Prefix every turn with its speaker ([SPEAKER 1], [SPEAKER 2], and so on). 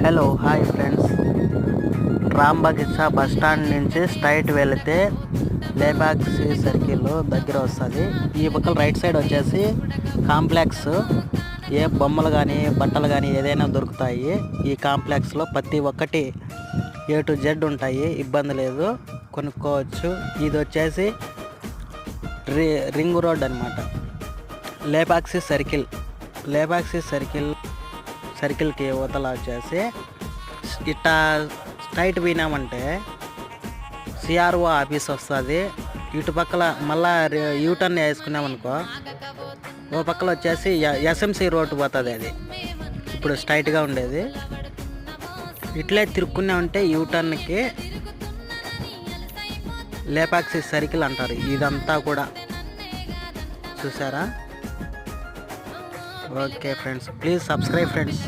[SPEAKER 1] Hello hi friends, రాంబగిసా bus stand నుంచి straight వెళితే లేపాక్షి సర్కిల్ దగ్గర వస్తుంది. ఈ పక్కన రైట్ సైడ్ వచ్చేసి కాంప్లెక్స్. ఏ బొమ్మలు కానీ బట్టలు కానీ ఏదైనా దొరుకుతాయి ఈ కాంప్లెక్స్లో. ప్రతి ఒక్కటి A to Z ఉంటాయి, ఇబ్బంది లేదు, కొనుక్కోవచ్చు. ఇది వచ్చేసి రింగ్ రోడ్ అనమాట. లేపాక్షి సర్కిల్కి యువతల వచ్చేసి ఇట్టా స్ట్రైట్ పోయినామంటే CRO ఆఫీస్ వస్తుంది. ఇటు పక్కల మళ్ళా యూటర్న్ వేసుకున్నామనుకో, ఓ పక్కల వచ్చేసి SMC రోడ్డు పోతుంది. అది ఇప్పుడు స్ట్రైట్గా ఉండేది. ఇట్లే తిరుక్కున్నామంటే యూటర్న్కి లేపాక్షి సర్కిల్ అంటారు. ఇదంతా కూడా చూసారా? Okay friends, please subscribe friends.